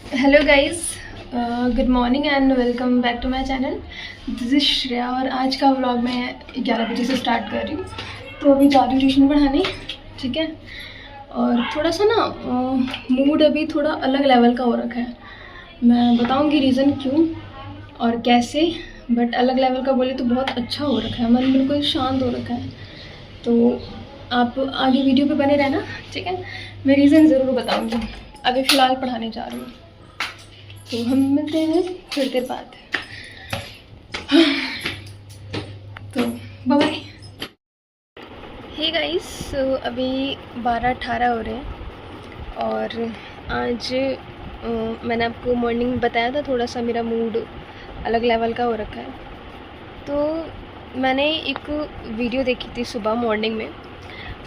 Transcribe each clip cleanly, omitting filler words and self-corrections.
Hello guys, good morning and welcome back to my channel. This is Shreya और आज का vlog मैं 11 बजे से स्टार्ट कर रही हूँ। तो अभी जा रही हूँ ट्यूशन पढ़ाने, ठीक है। और थोड़ा सा ना मूड अभी थोड़ा अलग लेवल का हो रखा है। मैं बताऊँगी रीज़न क्यों और कैसे, बट अलग लेवल का बोले तो बहुत अच्छा हो रखा है, मन बिल्कुल शांत हो रखा है। तो आप आगे वीडियो पे बने रहना, ठीक है। मैं रीज़न ज़रूर बताऊँगी। अभी फ़िलहाल पढ़ाने जा रही हूँ, तो हम मिलते हैं थोड़ी देर बाद। तो बाय। हे गाइस, अभी 12:18 हो रहे हैं और आज मैंने आपको मॉर्निंग में बताया था थोड़ा सा मेरा मूड अलग लेवल का हो रखा है। तो मैंने एक वीडियो देखी थी सुबह मॉर्निंग में।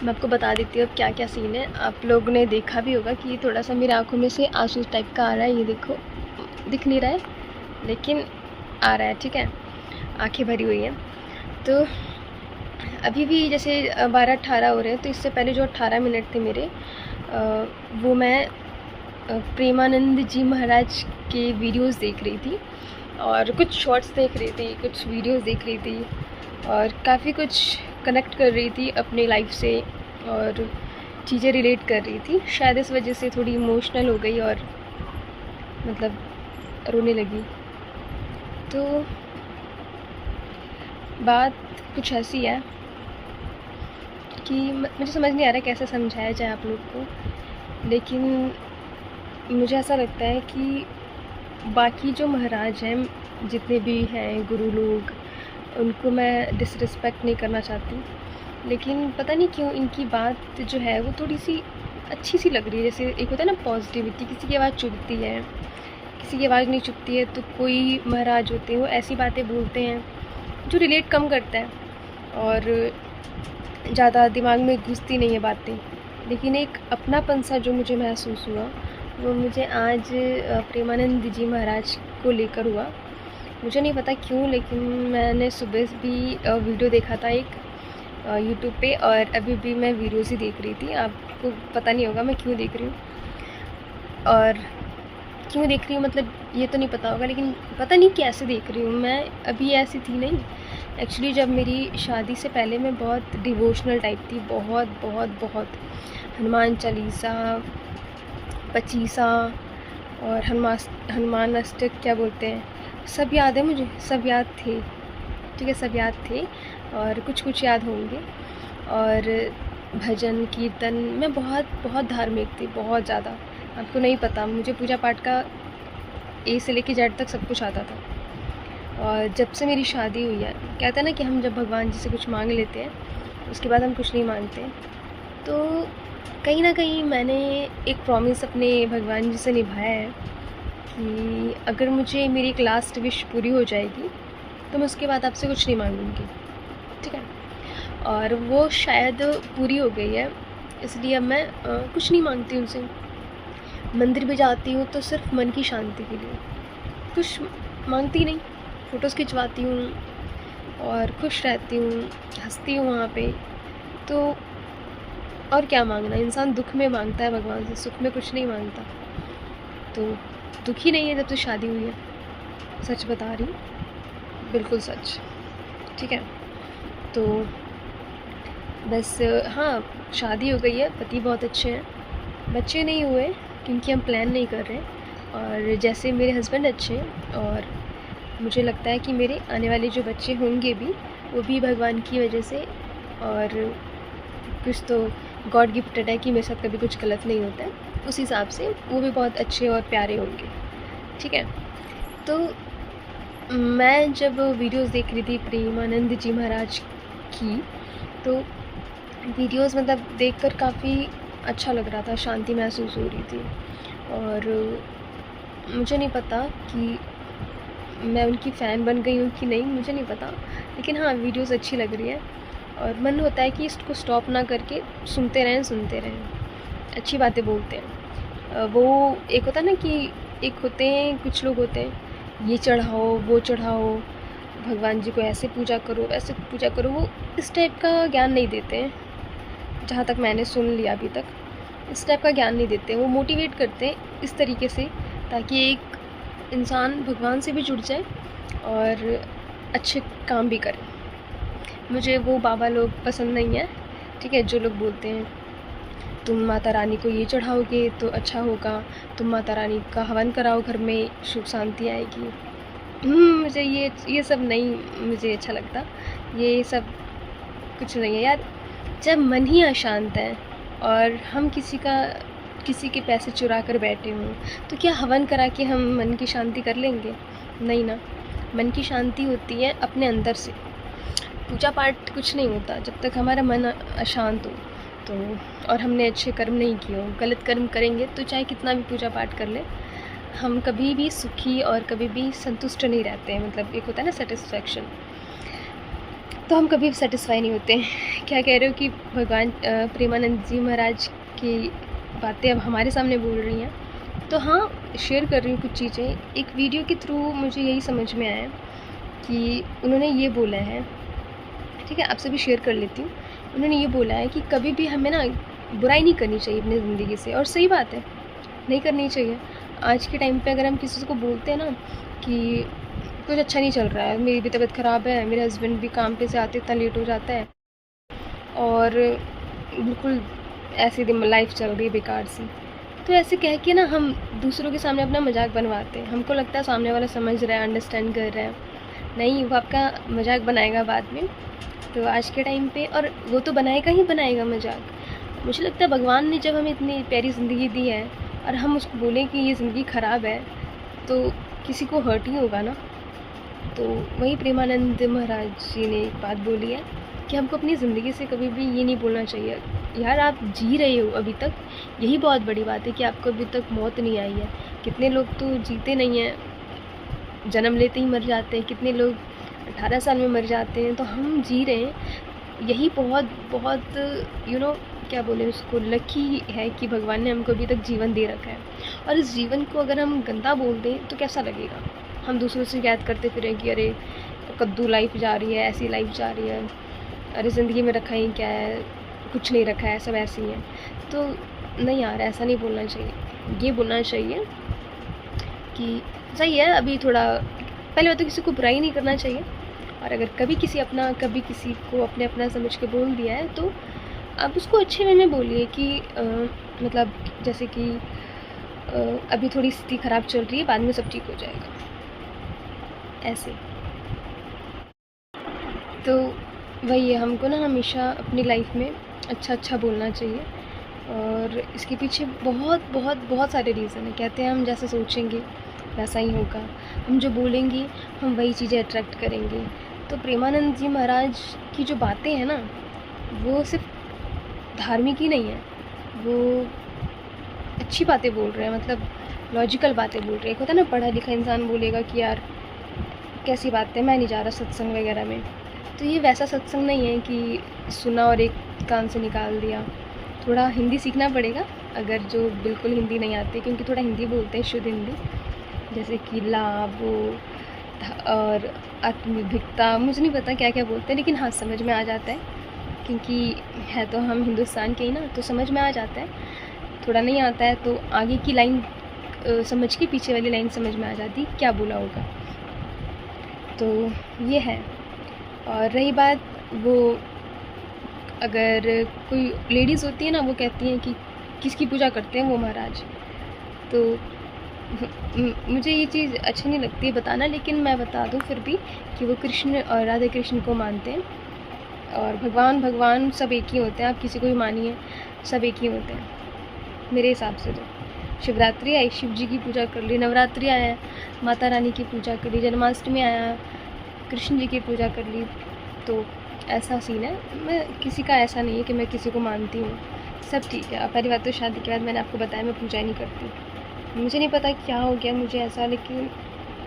मैं आपको बता देती हूँ अब क्या क्या सीन है। आप लोगों ने देखा भी होगा कि थोड़ा सा मेरी आँखों में से आंसू टाइप का आ रहा है। ये देखो, दिख नहीं रहा है लेकिन आ रहा है, ठीक है। आंखें भरी हुई हैं। तो अभी भी जैसे 12:18 हो रहे हैं, तो इससे पहले जो 18 मिनट थे मेरे, वो मैं प्रेमानंद जी महाराज के वीडियोस देख रही थी और कुछ शॉर्ट्स देख रही थी, कुछ वीडियोस देख रही थी और काफ़ी कुछ कनेक्ट कर रही थी अपनी लाइफ से और चीज़ें रिलेट कर रही थी। शायद इस वजह से थोड़ी इमोशनल हो गई और मतलब रोने लगी। तो बात कुछ ऐसी है कि मुझे समझ नहीं आ रहा कैसे समझाया जाए आप लोग को, लेकिन मुझे ऐसा लगता है कि बाकी जो महाराज हैं, जितने भी हैं गुरु लोग, उनको मैं डिसरिस्पेक्ट नहीं करना चाहती, लेकिन पता नहीं क्यों इनकी बात जो है वो थोड़ी सी अच्छी सी लग रही है। जैसे एक होता है ना पॉजिटिविटी, किसी की आवाज़ चुभती है, किसी की आवाज़ नहीं चुभती है। तो कोई महाराज होते हैं वो ऐसी बातें बोलते हैं जो रिलेट कम करता है और ज़्यादा दिमाग में घुसती नहीं है बातें, लेकिन एक अपनापन सा जो मुझे महसूस हुआ वो मुझे आज प्रेमानंद जी महाराज को लेकर हुआ। मुझे नहीं पता क्यों, लेकिन मैंने सुबह भी वीडियो देखा था एक यूट्यूब पे और अभी भी मैं वीडियोस ही देख रही थी। आपको पता नहीं होगा मैं क्यों देख रही हूँ और क्यों देख रही हूँ, मतलब ये तो नहीं पता होगा, लेकिन पता नहीं कैसे देख रही हूँ। मैं अभी ऐसी थी नहीं। एक्चुअली जब मेरी शादी से पहले मैं बहुत डिवोशनल टाइप थी, बहुत बहुत बहुत। हनुमान चालीसा, पचीसा और हनुमान अष्टक क्या बोलते हैं, सब याद है मुझे, सब याद थे, ठीक है, सब याद थे और कुछ कुछ याद होंगे। और भजन कीर्तन, मैं बहुत बहुत धार्मिक थी, बहुत ज़्यादा। आपको नहीं पता, मुझे पूजा पाठ का ए से लेके जेड तक सब कुछ आता था। और जब से मेरी शादी हुई है, कहते हैं ना कि हम जब भगवान जी से कुछ मांग लेते हैं उसके बाद हम कुछ नहीं मांगते। तो कहीं ना कहीं मैंने एक प्रॉमिस अपने भगवान जी से निभाया है कि अगर मुझे मेरी एक लास्ट विश पूरी हो जाएगी तो मैं उसके बाद आपसे कुछ नहीं मांगूंगी, ठीक है। और वो शायद पूरी हो गई है, इसलिए अब मैं कुछ नहीं मांगती उनसे। मंदिर भी जाती हूँ तो सिर्फ मन की शांति के लिए, कुछ मांगती नहीं। फ़ोटोज़ खिंचवाती हूँ और खुश रहती हूँ, हंसती हूँ वहाँ पे। तो और क्या मांगना, इंसान दुख में मांगता है भगवान से, सुख में कुछ नहीं मांगता। तो दुखी नहीं है जब से शादी हुई है, सच बता रही हूँ, बिल्कुल सच, ठीक है। तो बस हाँ, शादी हो गई है, पति बहुत अच्छे हैं, बच्चे नहीं हुए क्योंकि हम प्लान नहीं कर रहे हैं। और जैसे मेरे हस्बैंड अच्छे हैं और मुझे लगता है कि मेरे आने वाले जो बच्चे होंगे भी वो भी भगवान की वजह से, और कुछ तो गॉड गिफ्टेड है कि मेरे साथ कभी कुछ गलत नहीं होता है, उस हिसाब से वो भी बहुत अच्छे और प्यारे होंगे, ठीक है। तो मैं जब वीडियोस देख रही थी प्रेमानंद जी महाराज की, तो वीडियोस मतलब देखकर काफ़ी अच्छा लग रहा था, शांति महसूस हो रही थी। और मुझे नहीं पता कि मैं उनकी फ़ैन बन गई हूँ कि नहीं, मुझे नहीं पता, लेकिन हाँ वीडियोस अच्छी लग रही है और मन होता है कि इसको स्टॉप ना करके सुनते रहें। अच्छी बातें बोलते हैं। वो एक होता है ना कि एक होते हैं, कुछ लोग होते हैं ये चढ़ाओ वो चढ़ाओ, भगवान जी को ऐसे पूजा करो वैसे पूजा करो, वो इस टाइप का ज्ञान नहीं देते हैं। जहाँ तक मैंने सुन लिया अभी तक, इस टाइप का ज्ञान नहीं देते। वो मोटिवेट करते हैं इस तरीके से ताकि एक इंसान भगवान से भी जुड़ जाए और अच्छे काम भी करे। मुझे वो बाबा लोग पसंद नहीं है, ठीक है, जो लोग बोलते हैं तुम माता रानी को ये चढ़ाओगे तो अच्छा होगा, तुम माता रानी का हवन कराओ, घर में सुख शांति आएगी। मुझे ये सब नहीं मुझे अच्छा लगता। ये सब कुछ नहीं है यार। जब मन ही अशांत है और हम किसी के पैसे चुरा कर बैठे हों तो क्या हवन करा के हम मन की शांति कर लेंगे? नहीं ना। मन की शांति होती है अपने अंदर से। पूजा पाठ कुछ नहीं होता जब तक हमारा मन अशांत हो तो, और हमने अच्छे कर्म नहीं किए हो। गलत कर्म करेंगे तो चाहे कितना भी पूजा पाठ कर ले, हम कभी भी सुखी और कभी भी संतुष्ट नहीं रहते हैं। मतलब एक होता है ना सेटिस्फैक्शन, तो हम कभी सेटिस्फाई नहीं होते हैं। क्या कह रहे हो कि भगवान प्रेमानंद जी महाराज की बातें अब हमारे सामने बोल रही हैं, तो हाँ, शेयर कर रही हूँ कुछ चीज़ें। एक वीडियो के थ्रू मुझे यही समझ में आया कि उन्होंने ये बोला है, ठीक है, आपसे भी शेयर कर लेती हूँ। उन्होंने ये बोला है कि कभी भी हमें ना बुराई नहीं करनी चाहिए अपनी ज़िंदगी से, और सही बात है, नहीं करनी चाहिए। आज के टाइम पे अगर हम किसी को बोलते हैं ना कि कुछ अच्छा नहीं चल रहा है, मेरी भी तबीयत ख़राब है, मेरे हस्बैंड भी काम पे से आते इतना लेट हो जाता है, और बिल्कुल ऐसी लाइफ चल रही है बेकार सी, तो ऐसे कह के ना हम दूसरों के सामने अपना मजाक बनवाते हैं। हमको लगता है सामने वाला समझ रहा है, अंडरस्टैंड कर रहा है, नहीं, वो आपका मजाक बनाएगा बाद में। तो आज के टाइम पे, और वो तो बनाएगा ही बनाएगा मजाक। मुझे लगता है भगवान ने जब हमें इतनी प्यारी ज़िंदगी दी है और हम उसको बोलें कि ये ज़िंदगी ख़राब है, तो किसी को हर्ट ही होगा ना। तो वही प्रेमानंद महाराज जी ने एक बात बोली है कि हमको अपनी ज़िंदगी से कभी भी ये नहीं बोलना चाहिए, यार आप जी रहे हो अभी तक, यही बहुत बड़ी बात है कि आपको अभी तक मौत नहीं आई है। कितने लोग तो जीते नहीं हैं, जन्म लेते ही मर जाते हैं, कितने लोग 18 साल में मर जाते हैं, तो हम जी रहे हैं। यही बहुत बहुत क्या बोले उसको, लकी है कि भगवान ने हमको अभी तक जीवन दे रखा है। और इस जीवन को अगर हम गंदा बोल दें तो कैसा लगेगा? हम दूसरों से याद करते फिरें कि अरे कद्दू लाइफ जा रही है, ऐसी लाइफ जा रही है, अरे ज़िंदगी में रखा ही क्या है, कुछ नहीं रखा है, सब ऐसे ही है। तो नहीं यार, ऐसा नहीं बोलना चाहिए। ये बोलना चाहिए कि सही है, अभी थोड़ा पहले बात तो किसी को बुराई नहीं करना चाहिए, और अगर कभी किसी को अपना समझ के बोल दिया है तो आप उसको अच्छे वे में बोलिए कि मतलब जैसे कि अभी थोड़ी स्थिति ख़राब चल रही है, बाद में सब ठीक हो जाएगा, ऐसे। तो वही है, हमको ना हमेशा अपनी लाइफ में अच्छा बोलना चाहिए, और इसके पीछे बहुत बहुत बहुत सारे रीज़न है। कहते हैं हम जैसा सोचेंगे वैसा ही होगा, हम जो बोलेंगे हम वही चीज़ें अट्रैक्ट करेंगे। तो प्रेमानंद जी महाराज की जो बातें हैं ना, वो सिर्फ धार्मिक ही नहीं है, वो अच्छी बातें बोल रहे हैं, मतलब लॉजिकल बातें बोल रहे हैं। एक होता है ना पढ़ा लिखा इंसान बोलेगा कि यार कैसी बात है, मैं नहीं जा रहा सत्संग वगैरह में। तो ये वैसा सत्संग नहीं है कि सुना और एक कान से निकाल दिया। थोड़ा हिंदी सीखना पड़ेगा अगर जो बिल्कुल हिंदी नहीं आती, क्योंकि थोड़ा हिंदी बोलते हैं, शुद्ध हिंदी, जैसे कि लाभ और आत्मविभिक्ता, मुझे नहीं पता क्या क्या बोलते हैं, लेकिन हाँ समझ में आ जाता है, क्योंकि है तो हम हिंदुस्तान के ही ना, तो समझ में आ जाता है। थोड़ा नहीं आता है तो आगे की लाइन समझ के पीछे वाली लाइन समझ में आ जाती क्या बोला होगा। तो ये है। और रही बात, वो अगर कोई लेडीज़ होती है ना, वो कहती हैं कि किसकी पूजा करते हैं वो महाराज, तो मुझे ये चीज़ अच्छी नहीं लगती है बताना, लेकिन मैं बता दूं फिर भी कि वो कृष्ण और राधे कृष्ण को मानते हैं, और भगवान सब एक ही होते हैं। आप किसी को भी मानिए, सब एक ही होते हैं मेरे हिसाब से। तो शिवरात्रि आई, शिव जी की पूजा कर ली, नवरात्रि आया, माता रानी की पूजा कर ली, जन्माष्टमी आया, कृष्ण जी की पूजा कर ली। तो ऐसा सीन है, मैं किसी का ऐसा नहीं है कि मैं किसी को मानती हूँ, सब ठीक है। पहली बात तो शादी के बाद मैंने आपको बताया मैं पूजा नहीं करती, मुझे नहीं पता क्या हो गया मुझे ऐसा, लेकिन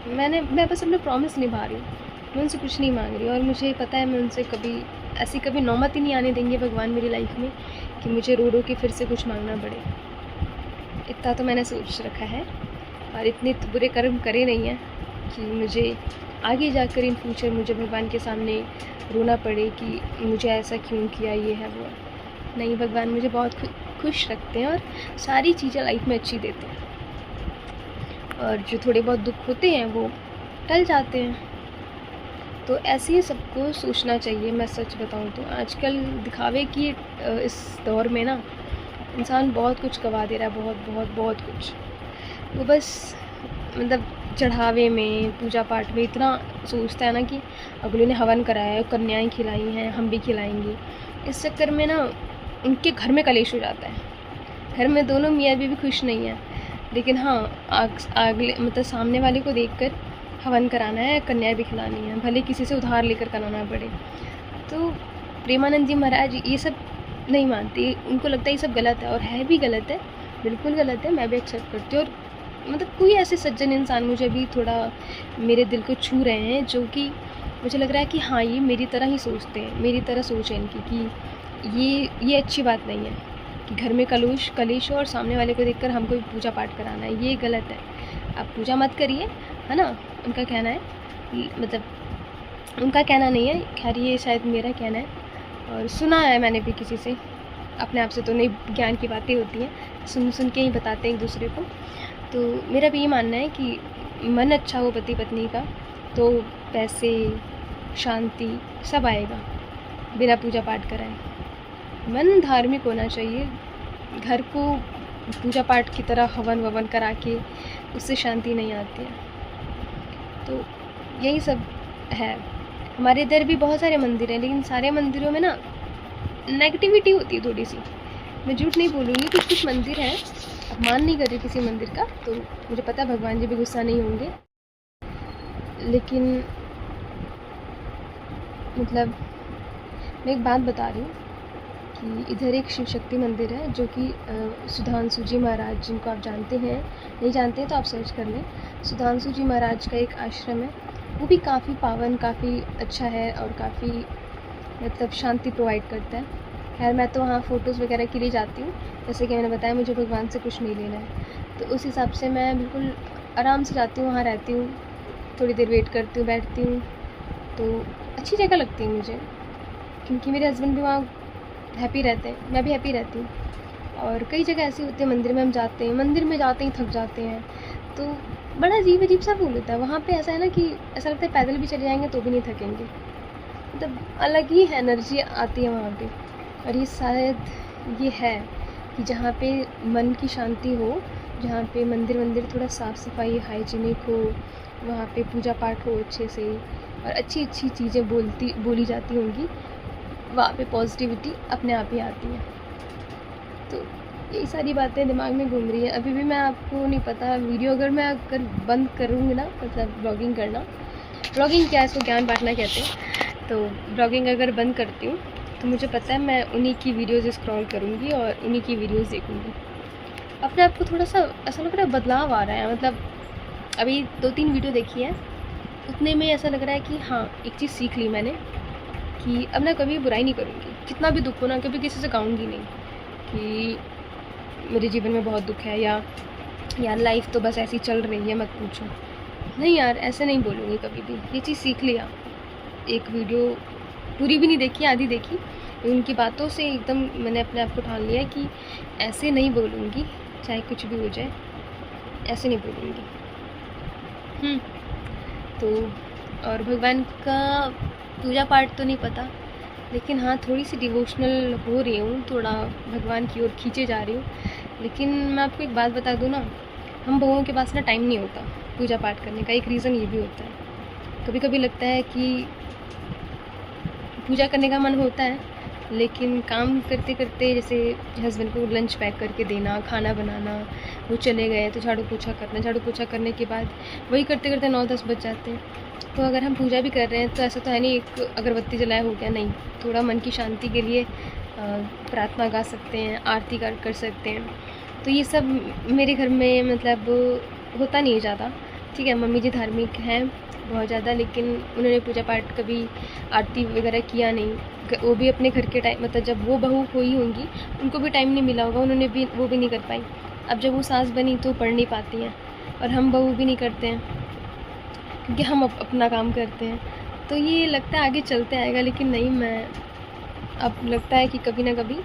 मैं बस अपना प्रॉमिस निभा रही हूँ, मैं उनसे कुछ नहीं मांग रही, और मुझे पता है मैं उनसे कभी नौबत ही नहीं आने देंगे भगवान मेरी लाइफ में कि मुझे रो के फिर से कुछ मांगना पड़े। इतना तो मैंने सोच रखा है, और इतने तो बुरे कर्म करे नहीं हैं कि मुझे आगे जाकर इन फ्यूचर मुझे भगवान के सामने रोना पड़े कि मुझे ऐसा क्यों किया, ये है वो। नहीं, भगवान मुझे बहुत खुश रखते हैं और सारी चीज़ें लाइफ में अच्छी देते हैं। और जो थोड़े बहुत दुख होते हैं वो टल जाते हैं। तो ऐसे ही सबको सोचना चाहिए। मैं सच बताऊँ तो आजकल दिखावे की इस दौर में ना इंसान बहुत कुछ गवा दे रहा है, बहुत बहुत बहुत कुछ। वो बस मतलब चढ़ावे में, पूजा पाठ में इतना सोचता है ना कि अगले ने हवन कराया है, कन्याएं खिलाई हैं, हम भी खिलाएंगे। इस चक्कर में ना उनके घर में कलेश हो जाता है। घर में दोनों मियाँ बीवी खुश नहीं हैं, लेकिन हाँ अगले मतलब सामने वाले को देखकर हवन कराना है, कन्याएं भी खिलानी है, भले किसी से उधार लेकर कराना पड़े। तो प्रेमानंद जी महाराज ये सब नहीं मानते, उनको लगता है ये सब गलत है, और है भी गलत है, बिल्कुल गलत है। मैं भी एक्सेप्ट करती हूँ। और मतलब कोई ऐसे सज्जन इंसान मुझे भी थोड़ा मेरे दिल को छू रहे हैं, जो कि मुझे लग रहा है कि हाँ ये मेरी तरह ही सोचते हैं, मेरी तरह सोच है इनकी, कि ये अच्छी बात नहीं है कि घर में कलेश हो और सामने वाले को देखकर हमको भी पूजा पाठ कराना है, ये गलत है। आप पूजा मत करिए, है ना, उनका कहना है, मतलब उनका कहना नहीं है, खैर ये शायद मेरा कहना है। और सुना है मैंने भी किसी से, अपने आप से तो नहीं, ज्ञान की बातें होती हैं, सुन के ही बताते हैं एक दूसरे को। तो मेरा भी ये मानना है कि मन अच्छा हो पति पत्नी का तो पैसे, शांति सब आएगा बिना पूजा पाठ कराए। मन धार्मिक होना चाहिए, घर को पूजा पाठ की तरह हवन ववन करा के उससे शांति नहीं आती है। तो यही सब है। हमारे इधर भी बहुत सारे मंदिर हैं, लेकिन सारे मंदिरों में ना नेगेटिविटी होती है थोड़ी सी। मैं झूठ नहीं बोलूँगी, कुछ मंदिर हैं, अपमान नहीं कर रही किसी मंदिर का, तो मुझे पता है भगवान जी भी गुस्सा नहीं होंगे, लेकिन मतलब मैं एक बात बता रही हूँ कि इधर एक शिव शक्ति मंदिर है, जो कि सुधांशु जी महाराज, जिनको आप जानते हैं, नहीं जानते हैं तो आप सर्च कर लें। सुधांशु जी महाराज का एक आश्रम है, वो भी काफ़ी पावन, काफ़ी अच्छा है और काफ़ी मतलब शांति प्रोवाइड करता है। खैर मैं तो वहाँ फ़ोटोज़ वगैरह के लिए जाती हूँ, जैसे कि मैंने बताया मुझे भगवान से कुछ नहीं लेना है, तो उस हिसाब से मैं बिल्कुल आराम से जाती हूँ, वहाँ रहती हूँ, थोड़ी देर वेट करती हूँ, बैठती हूँ। तो अच्छी जगह लगती है मुझे, क्योंकि मेरे हस्बैंड भी वहाँ हैप्पी रहते हैं, मैं भी हैप्पी रहती हूँ। और कई जगह ऐसी होती है मंदिर में हम जाते हैं, मंदिर में जाते ही थक जाते हैं, तो बड़ा अजीब सा फील होता है वहाँ पे। ऐसा है ना कि ऐसा लगता है पैदल भी चले जाएंगे तो भी नहीं थकेंगे, मतलब अलग ही एनर्जी आती है वहाँ पे। और ये शायद ये है कि जहाँ पे मन की शांति हो, जहाँ पे मंदिर थोड़ा साफ़ सफाई हाइजीनिक हो, वहाँ पे पूजा पाठ हो अच्छे से और अच्छी चीज़ें बोली जाती होंगी, वहाँ पे पॉजिटिविटी अपने आप ही आती है। तो यही सारी बातें दिमाग में घूम रही है। अभी भी मैं आपको नहीं पता, वीडियो अगर मैं बंद करूँगी ना, मतलब ब्लॉगिंग करना, ब्लॉगिंग क्या है, इसको ज्ञान बांटना कहते हैं, तो ब्लॉगिंग अगर बंद करती हूँ तो मुझे पता है मैं उन्हीं की वीडियोज़ स्क्रॉल करूँगी और उन्हीं की वीडियोज़ देखूँगी। अपने आप को थोड़ा सा ऐसा लग रहा है बदलाव आ रहा है, मतलब अभी 2-3 वीडियो देखी है, उतने में ऐसा लग रहा है कि हाँ एक चीज़ सीख ली मैंने कि अब मैं कभी बुराई नहीं करूँगी, कितना भी दुख हो ना, कभी किसी से कहूँगी नहीं कि मेरे जीवन में बहुत दुख है, या यार लाइफ तो बस ऐसी चल रही है मत पूछो, नहीं यार ऐसे नहीं बोलूँगी कभी भी। ये चीज़ सीख लिया। एक वीडियो पूरी भी नहीं देखी, आधी देखी, उनकी बातों से एकदम मैंने अपने आप को ठान लिया कि ऐसे नहीं बोलूँगी, चाहे कुछ भी हो जाए, ऐसे नहीं बोलूँगी। तो और भगवान का पूजा पाठ तो नहीं पता, लेकिन हाँ थोड़ी सी डिवोशनल हो रही हूँ, थोड़ा भगवान की ओर खींचे जा रही हूँ। लेकिन मैं आपको एक बात बता दूँ ना, हम बहुओं के पास ना टाइम नहीं होता पूजा पाठ करने का। एक रीज़न ये भी होता है, कभी कभी लगता है कि पूजा करने का मन होता है, लेकिन काम करते करते, जैसे हस्बैंड को लंच पैक करके देना, खाना बनाना, वो चले गए तो झाड़ू पोछा करना, झाड़ू पोछा करने के बाद वही करते करते 9-10 बज जाते हैं। तो अगर हम पूजा भी कर रहे हैं तो ऐसा तो है नहीं एक अगरबत्ती जलाया हो गया, नहीं, थोड़ा मन की शांति के लिए प्रार्थना गा सकते हैं, आरती कर सकते हैं। तो ये सब मेरे घर में मतलब होता नहीं है ज़्यादा। ठीक है, मम्मी जी धार्मिक हैं बहुत ज़्यादा, लेकिन उन्होंने पूजा पाठ कभी आरती वगैरह किया नहीं। वो भी अपने घर के टाइम, मतलब जब वो बहू हुई होंगी उनको भी टाइम नहीं मिला होगा, उन्होंने भी वो भी नहीं कर पाई। अब जब वो सास बनी तो पढ़ नहीं पाती हैं, और हम बहू भी नहीं करते हैं क्योंकि हम अपना काम करते हैं। तो ये लगता है आगे चलते आएगा, लेकिन नहीं, मैं अब लगता है कि कभी ना कभी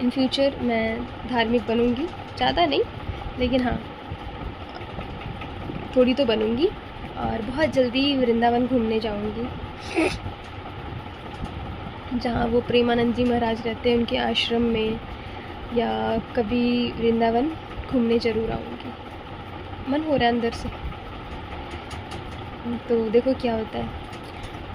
इन फ्यूचर मैं धार्मिक बनूँगी, ज़्यादा नहीं लेकिन हाँ थोड़ी तो बनूंगी और बहुत जल्दी वृंदावन घूमने जाऊंगी, जहाँ वो प्रेमानंद जी महाराज रहते हैं उनके आश्रम में, या कभी वृंदावन घूमने ज़रूर आऊँगी। मन हो रहा है अंदर से, तो देखो क्या होता है।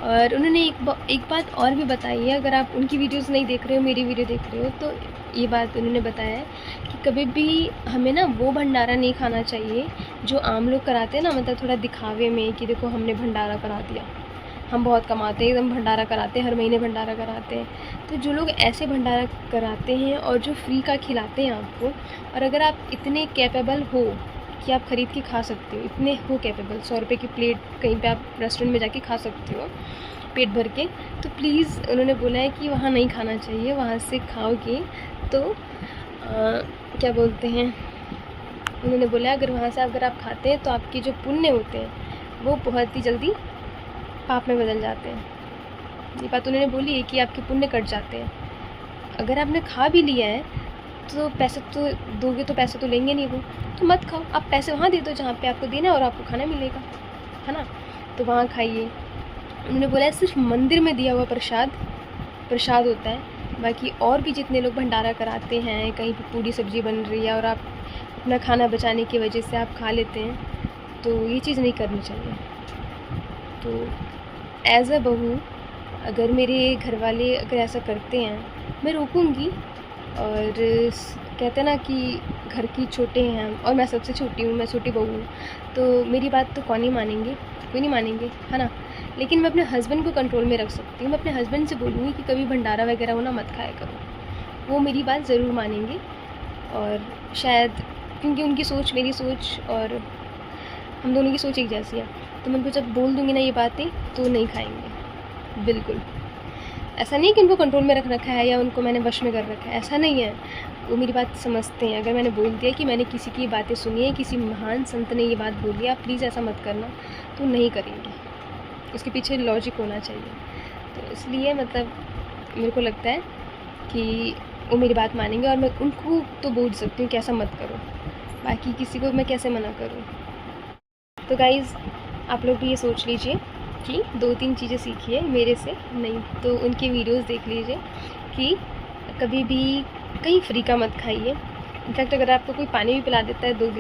और उन्होंने एक बात और भी बताई है, अगर आप उनकी वीडियोस नहीं देख रहे हो, मेरी वीडियो देख रहे हो, तो ये बात उन्होंने बताया है कि कभी भी हमें ना वो भंडारा नहीं खाना चाहिए जो आम लोग कराते हैं ना, मतलब थोड़ा दिखावे में कि देखो हमने भंडारा करा दिया, हम बहुत कमाते हैं, एकदम भंडारा कराते हैं, हर महीने भंडारा कराते हैं। तो जो लोग ऐसे भंडारा कराते हैं और जो फ्री का खिलाते हैं आपको, और अगर आप इतने कैपेबल हो कि आप ख़रीद के खा सकते हो, इतने हो कैपेबल, 100 रुपये की प्लेट कहीं पे आप रेस्टोरेंट में जाके खा सकते हो पेट भर के, तो प्लीज़ उन्होंने बोला है कि वहाँ नहीं खाना चाहिए। वहाँ से खाओगे तो क्या बोलते हैं, उन्होंने बोला अगर वहाँ से अगर आप खाते हैं तो आपके जो पुण्य होते हैं वो बहुत ही जल्दी पाप में बदल जाते हैं। ये बात उन्होंने बोली है कि आपके पुण्य कट जाते हैं। अगर आपने खा भी लिया है तो पैसे तो दोगे, तो पैसे तो लेंगे नहीं वो, तो मत खाओ। आप पैसे वहाँ दे दो जहाँ पे आपको देना है और आपको खाना मिलेगा, है ना, तो वहाँ खाइए। उन्होंने बोला है सिर्फ मंदिर में दिया हुआ प्रसाद होता है, बाकी और भी जितने लोग भंडारा कराते हैं, कहीं पे पूरी सब्ज़ी बन रही है और आप अपना खाना बचाने की वजह से आप खा लेते हैं, तो ये चीज़ नहीं करनी चाहिए। तो एज़ अ बहू अगर मेरे घर वाले अगर ऐसा करते हैं, मैं रोकूंगी। और कहते हैं ना कि घर की छोटे हैं हम, और मैं सबसे छोटी हूँ, मैं छोटी बहू हूँ, तो मेरी बात तो कौन ही मानेंगे, कोई नहीं मानेंगे, है ना। लेकिन मैं अपने हस्बैंड को कंट्रोल में रख सकती हूँ। मैं अपने हस्बैंड से बोलूँगी कि कभी भंडारा वगैरह हो ना मत खाया करो, वो मेरी बात ज़रूर मानेंगे। और शायद क्योंकि उनकी सोच मेरी सोच और हम दोनों की सोच एक जैसी है, तो मैं उनको जब बोल दूँगी ना ये बातें तो नहीं खाएंगे बिल्कुल। ऐसा नहीं कि उनको कंट्रोल में रख रखा है या उनको मैंने वश में कर रखा है, ऐसा नहीं है, वो मेरी बात समझते हैं। अगर मैंने बोल दिया कि मैंने किसी की बातें सुनी है, किसी महान संत ने ये बात बोली है, आप प्लीज़ ऐसा मत करना, तो नहीं करेंगे। उसके पीछे लॉजिक होना चाहिए। तो इसलिए मतलब मेरे को लगता है कि वो मेरी बात मानेंगे, और मैं उनको तो बोल सकती हूँ कि ऐसा मत करो, बाकी किसी को मैं कैसे मना करूँ। तो गाइज़ आप लोग भी ये सोच लीजिए कि 2-3 चीज़ें सीखिए मेरे से, नहीं तो उनकी वीडियोस देख लीजिए कि कभी भी कहीं फ्री का मत खाइए। इनफैक्ट अगर आपको कोई पानी भी पिला देता है 2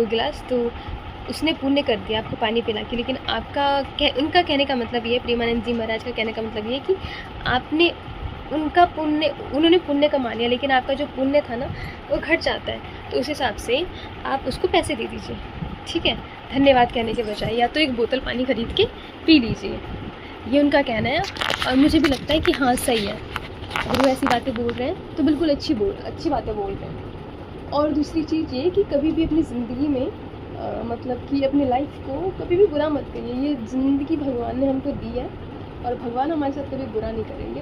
गिलास, तो उसने पुण्य कर दिया आपको पानी पिला के। लेकिन उनका कहने का मतलब ये है, प्रेमानंद जी महाराज का कहने का मतलब ये है कि आपने उन्होंने पुण्य कमा लिया, लेकिन आपका जो पुण्य था ना वो घट जाता है, तो उस हिसाब से आप उसको पैसे दे दीजिए, ठीक है, धन्यवाद कहने के बजाय, या तो एक बोतल पानी खरीद के पी लीजिए। ये उनका कहना है, और मुझे भी लगता है कि हाँ सही है। अगर वो ऐसी बातें बोल रहे हैं तो बिल्कुल अच्छी बातें बोल रहे हैं। और दूसरी चीज़ ये कि कभी भी अपनी ज़िंदगी में मतलब कि अपनी लाइफ को कभी भी बुरा मत करिए। ये ज़िंदगी भगवान ने हमको दी है और भगवान हमारे साथ कभी बुरा नहीं करेंगे।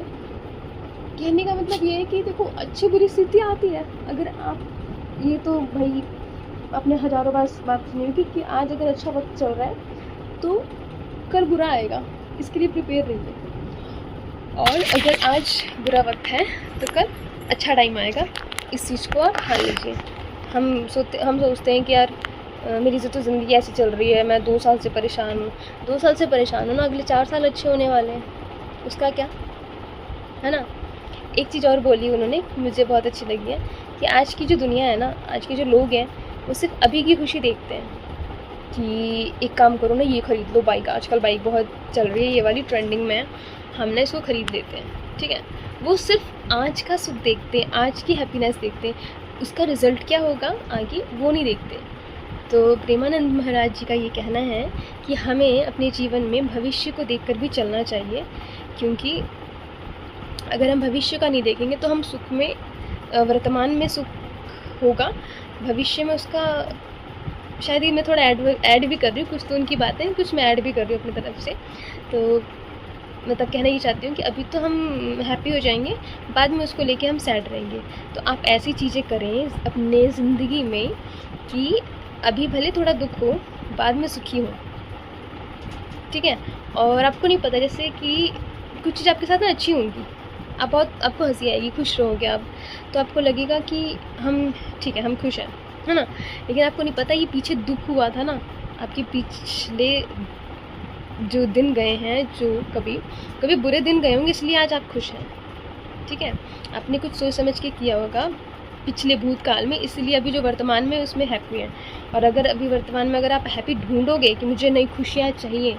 कहने का मतलब ये है कि देखो अच्छी बुरी स्थिति आती है, अगर आप ये तो भाई अपने हज़ारों बार बात सुनी होगी कि आज अगर अच्छा वक्त चल रहा है तो कल बुरा आएगा, इसके लिए प्रिपेयर रहिए। और अगर आज बुरा वक्त है तो कल अच्छा टाइम आएगा, इस चीज़ को आप ठान लीजिए। हम सोचते हैं कि यार मेरी तो ज़िंदगी ऐसी चल रही है, मैं 2 साल से परेशान हूँ। 2 साल से परेशान हूँ ना, अगले 4 साल अच्छे होने वाले हैं, उसका क्या, है ना। एक चीज़ और बोली उन्होंने, मुझे बहुत अच्छी लगी है कि आज की जो दुनिया है ना, आज के जो लोग हैं वो सिर्फ अभी की खुशी देखते हैं कि एक काम करो ना, ये ख़रीद लो बाइक, आजकल बाइक बहुत चल रही है, ये वाली ट्रेंडिंग में है, हमने इसको ख़रीद लेते हैं, ठीक है। वो सिर्फ आज का सुख देखते हैं, आज की हैप्पीनेस देखते हैं, उसका रिज़ल्ट क्या होगा आगे वो नहीं देखते। तो प्रेमानंद महाराज जी का ये कहना है कि हमें अपने जीवन में भविष्य को देखकर भी चलना चाहिए, क्योंकि अगर हम भविष्य का नहीं देखेंगे तो हम सुख में वर्तमान में सुख होगा, भविष्य में उसका शायद ही मैं थोड़ा ऐड भी कर रही हूँ, कुछ तो उनकी बातें, कुछ मैं ऐड भी कर रही हूँ अपनी तरफ से। तो मतलब कहना ये चाहती हूँ कि अभी तो हम हैप्पी हो जाएंगे, बाद में उसको लेके हम सैड रहेंगे। तो आप ऐसी चीज़ें करें अपने ज़िंदगी में कि अभी भले थोड़ा दुख हो, बाद में सुखी हो, ठीक है। और आपको नहीं पता, जैसे कि कुछ चीज़ आपके साथ ना अच्छी होंगी, आपको हंसी आएगी, खुश रहोगे आप, तो आपको लगेगा कि हम ठीक है, हम खुश हैं, है ना। लेकिन आपको नहीं पता ये पीछे दुख हुआ था ना, आपके पिछले जो दिन गए हैं, जो कभी कभी बुरे दिन गए होंगे, इसलिए आज आप खुश हैं। ठीक है, आपने कुछ सोच समझ के किया होगा पिछले भूतकाल में, इसलिए अभी जो वर्तमान में उसमें हैप्पी हैं। और अगर अभी वर्तमान में अगर आप हैप्पी ढूंढोगे कि मुझे नई खुशियाँ चाहिए,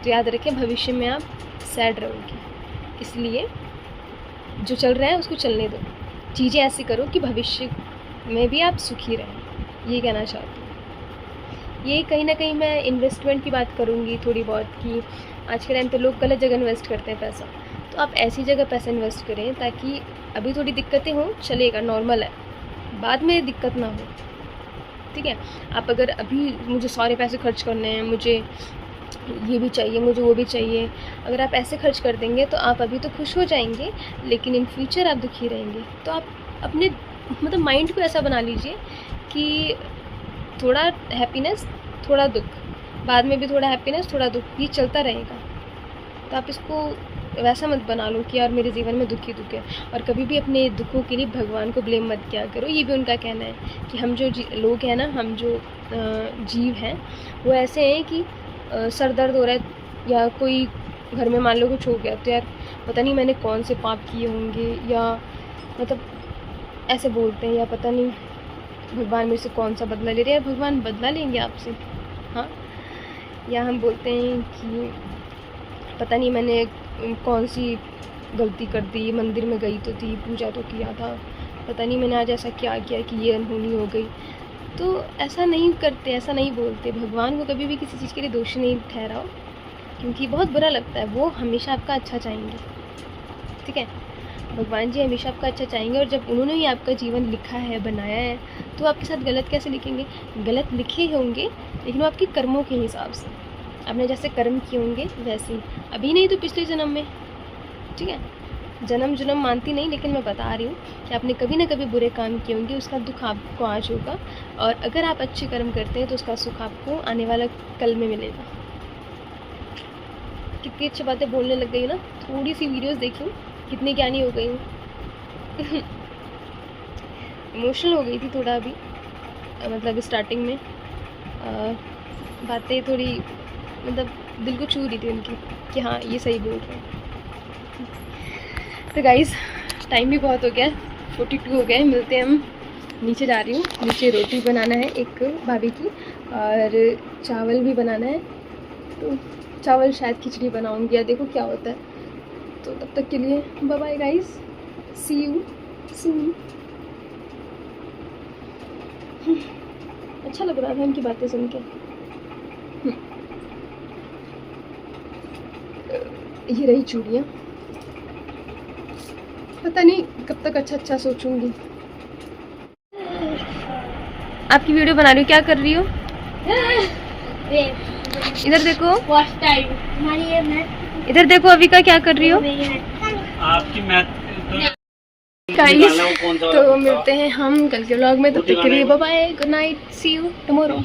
तो याद रखें भविष्य में आप सैड रहोगे। इसलिए जो चल रहा है उसको चलने दो, चीज़ें ऐसी करो कि भविष्य में भी आप सुखी रहें। ये कहना चाहती हूँ। ये कहीं ना कहीं मैं इन्वेस्टमेंट की बात करूँगी थोड़ी बहुत, कि आज के टाइम पे लोग गलत जगह इन्वेस्ट करते हैं पैसा, तो आप ऐसी जगह पैसा इन्वेस्ट करें ताकि अभी थोड़ी दिक्कतें हों, चलेगा, नॉर्मल है, बाद में दिक्कत ना हो। ठीक है, आप अगर अभी मुझे सारे पैसे खर्च करने हैं, मुझे ये भी चाहिए, मुझे वो भी चाहिए, अगर आप ऐसे खर्च कर देंगे तो आप अभी तो खुश हो जाएंगे, लेकिन इन फ्यूचर आप दुखी रहेंगे। तो आप अपने मतलब माइंड को ऐसा बना लीजिए कि थोड़ा हैप्पीनेस थोड़ा दुख, बाद में भी थोड़ा हैप्पीनेस थोड़ा दुख, ये चलता रहेगा। तो आप इसको वैसा मत बना लो कि यार मेरे जीवन में दुख ही दुख है। और कभी भी अपने दुखों के लिए भगवान को ब्लेम मत किया करो। ये भी उनका कहना है कि हम जो लोग हैं ना, हम जो जीव हैं, वो ऐसे हैं कि सर दर्द हो रहा है या कोई घर में मान लो कुछ हो गया, तो यार पता नहीं मैंने कौन से पाप किए होंगे, या मतलब ऐसे बोलते हैं, या पता नहीं भगवान मेरे से कौन सा बदला ले रहे हैं। भगवान बदला लेंगे आपसे, हाँ। या हम बोलते हैं कि पता नहीं मैंने कौन सी गलती कर दी, मंदिर में गई तो थी, पूजा तो किया था, पता नहीं मैंने आज ऐसा क्या किया कि ये अनहोनी हो गई। तो ऐसा नहीं करते, ऐसा नहीं बोलते। भगवान को कभी भी किसी चीज़ के लिए दोषी नहीं ठहराओ, क्योंकि बहुत बुरा लगता है। वो हमेशा आपका अच्छा चाहेंगे। ठीक है, भगवान जी हमेशा आपका अच्छा चाहेंगे, और जब उन्होंने ही आपका जीवन लिखा है, बनाया है, तो आपके साथ गलत कैसे लिखेंगे? गलत लिखे होंगे, लेकिन वो आपके कर्मों के हिसाब से, आपने जैसे कर्म किए होंगे वैसे ही, अभी नहीं तो पिछले जन्म में। ठीक है, जन्म जन्म मानती नहीं, लेकिन मैं बता रही हूँ कि आपने कभी ना कभी बुरे काम किए होंगे, उसका दुख आपको आज होगा। और अगर आप अच्छे कर्म करते हैं तो उसका सुख आपको आने वाला कल में मिलेगा। कितनी अच्छी बातें बोलने लग गई ना, थोड़ी सी वीडियोस देखी हूँ, कितनी ज्ञानी हो गई हूँ। इमोशनल हो गई थी थोड़ा अभी, मतलब स्टार्टिंग में बातें थोड़ी मतलब दिल को छू रही थी उनकी, कि हाँ ये सही बोल रहे हैं। तो गाइज़ टाइम भी बहुत हो गया, 42 हो गए। मिलते हैं हम, नीचे जा रही हूँ, नीचे रोटी बनाना है एक भाभी की, और चावल भी बनाना है। तो चावल शायद खिचड़ी बनाऊँगी, या देखो क्या होता है। तो तब तक के लिए bye bye guys, see you soon. अच्छा लग रहा था उनकी बातें सुन के। ये रही चूड़ियाँ, पता नहीं कब तक अच्छा सोचूंगी। आपकी वीडियो बना रही हूँ, क्या कर रही हो? इधर देखो, इधर देखो अविका क्या कर रही हो? आपकी मैथ गाइस, तो मिलते हैं हम कल के व्लॉग में, तब तक के लिए bye bye, good night, see you tomorrow.